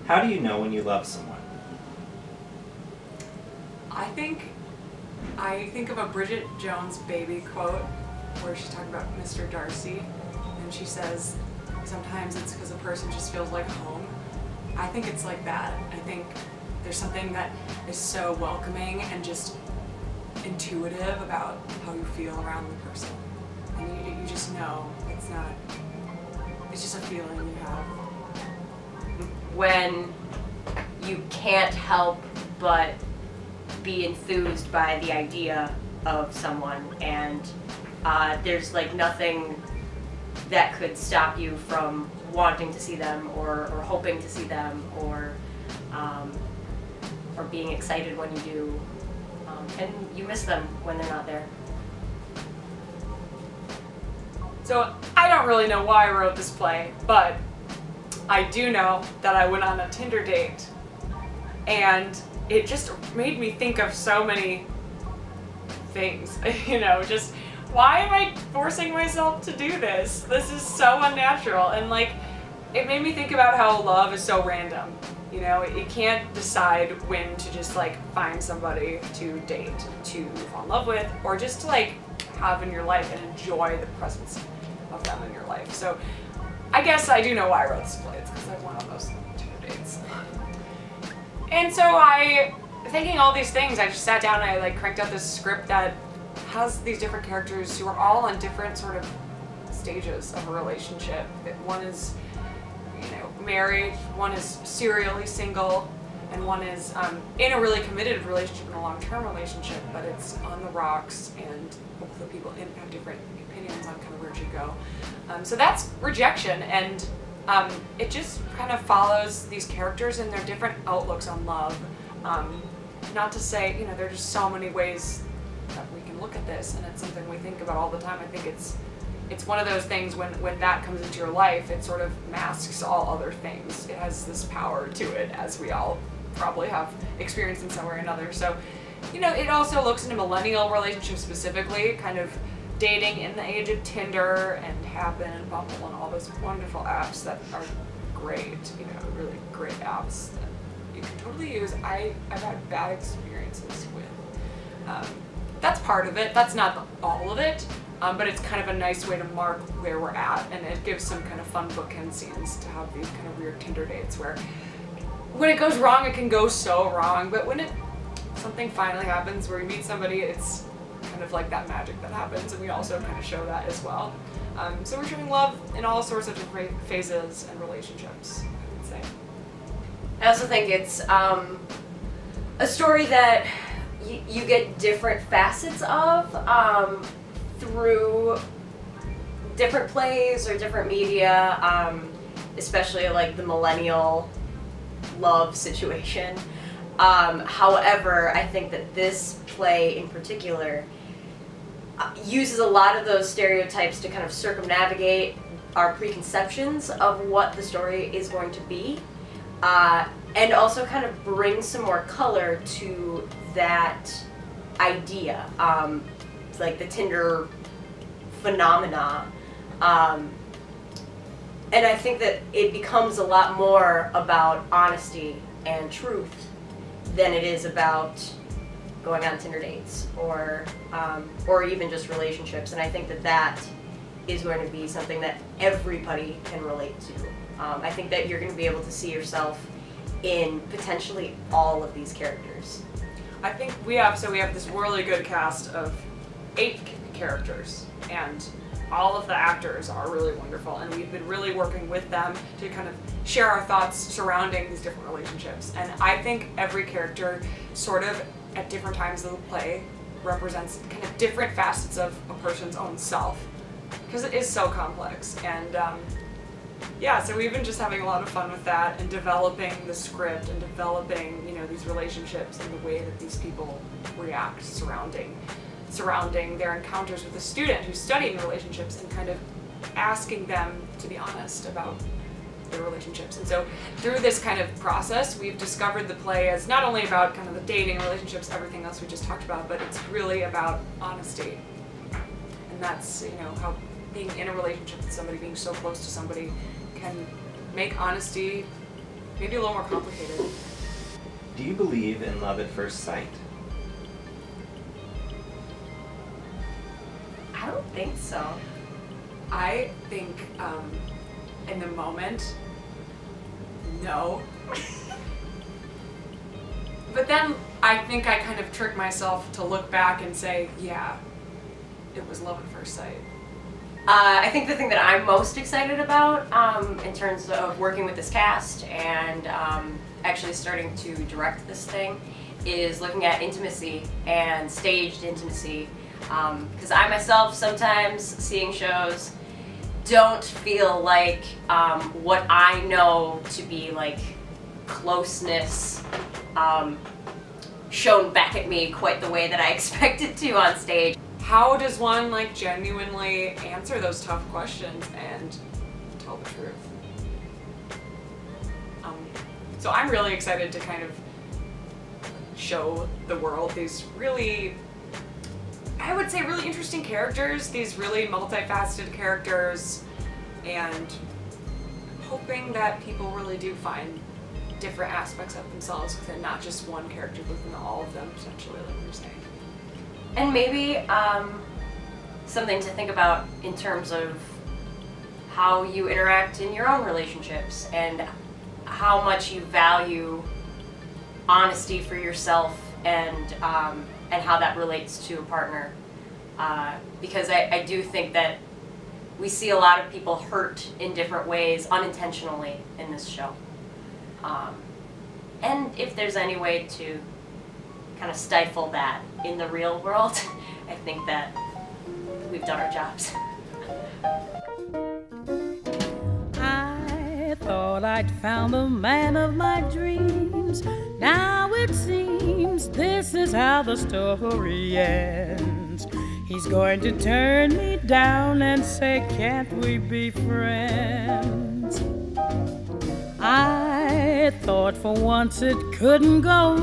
How do you know when you love someone? I think of a Bridget Jones' Baby quote where she's talking about Mr. Darcy, and she says, sometimes it's because a person just feels like home. I think it's like that. I think there's something that is so welcoming and just intuitive about how you feel around the person. And you just know it's just a feeling you have. When you can't help but be enthused by the idea of someone, and there's like nothing that could stop you from wanting to see them or hoping to see them or being excited when you do, and you miss them when they're not there. So I don't really know why I wrote this play, but I do know that I went on a Tinder date, and it just made me think of so many things, just why am I forcing myself to do this? This is so unnatural, and like, it made me think about how love is so random. You can't decide when to just like find somebody to date, to fall in love with, or just to like have in your life and enjoy the presence of them in your life. So I guess I do know why I wrote this play. It's because I went on those Tinder dates. And so thinking all these things, I just sat down and I like cranked out this script that has these different characters who are all on different sort of stages of a relationship. One is, married, one is serially single, and one is in a really committed relationship, in a long-term relationship, but it's on the rocks, and both the people have different opinions on kind of where it should go. So that's Rejection, and it just kind of follows these characters and their different outlooks on love. Not to say, there are just so many ways that we can look at this, and it's something we think about all the time. I think it's one of those things when that comes into your life, it sort of masks all other things. It has this power to it, as we all probably have experienced in some way or another. So, it also looks into millennial relationships specifically, kind of dating in the age of Tinder and Happen and Bumble and all those wonderful apps that are great, really great apps that you can totally use. I've had bad experiences with. That's part of it. That's not all of it. But it's kind of a nice way to mark where we're at, and it gives some kind of fun bookend scenes to have these kind of weird Tinder dates where when it goes wrong, it can go so wrong, but when something finally happens where you meet somebody, it's kind of like that magic that happens, and we also kind of show that as well. So we're showing love in all sorts of different phases and relationships, I would say. I also think it's a story that you get different facets of through different plays or different media, especially like the millennial love situation. However, I think that this play in particular uses a lot of those stereotypes to kind of circumnavigate our preconceptions of what the story is going to be, and also kind of bring some more color to that idea. Like the Tinder phenomena, and I think that it becomes a lot more about honesty and truth than it is about going on Tinder dates or even just relationships. And I think that is going to be something that everybody can relate to. I think that you're going to be able to see yourself in potentially all of these characters. I think we have this really good cast of 8 characters, and all of the actors are really wonderful, and we've been really working with them to kind of share our thoughts surrounding these different relationships. And I think every character sort of at different times of the play represents kind of different facets of a person's own self, because it is so complex. And so we've been just having a lot of fun with that and developing the script and developing these relationships and the way that these people react surrounding their encounters with a student who's studying relationships, and kind of asking them to be honest about their relationships. And so through this kind of process, we've discovered the play as not only about kind of the dating relationships, everything else we just talked about, but it's really about honesty. And that's, how being in a relationship with somebody, being so close to somebody, can make honesty maybe a little more complicated. Do you believe in love at first sight? I don't think so. I think in the moment, no. But then I think I kind of tricked myself to look back and say, yeah, it was love at first sight. I think the thing that I'm most excited about in terms of working with this cast and actually starting to direct this thing is looking at intimacy and staged intimacy. Because I myself sometimes seeing shows don't feel like what I know to be like closeness shown back at me quite the way that I expected to on stage. How does one like genuinely answer those tough questions and tell the truth? So I'm really excited to kind of show the world these really, I would say, really interesting characters, these really multifaceted characters, and hoping that people really do find different aspects of themselves within not just one character, but within all of them, potentially, like you're saying. And maybe something to think about in terms of how you interact in your own relationships and how much you value honesty for yourself and how that relates to a partner. Because I do think that we see a lot of people hurt in different ways unintentionally in this show. And if there's any way to kind of stifle that in the real world, I think that we've done our jobs. I thought I'd found the man of my dreams. Now it seems this is how the story ends. He's going to turn me down and say, can't we be friends? I thought for once it couldn't go wrong.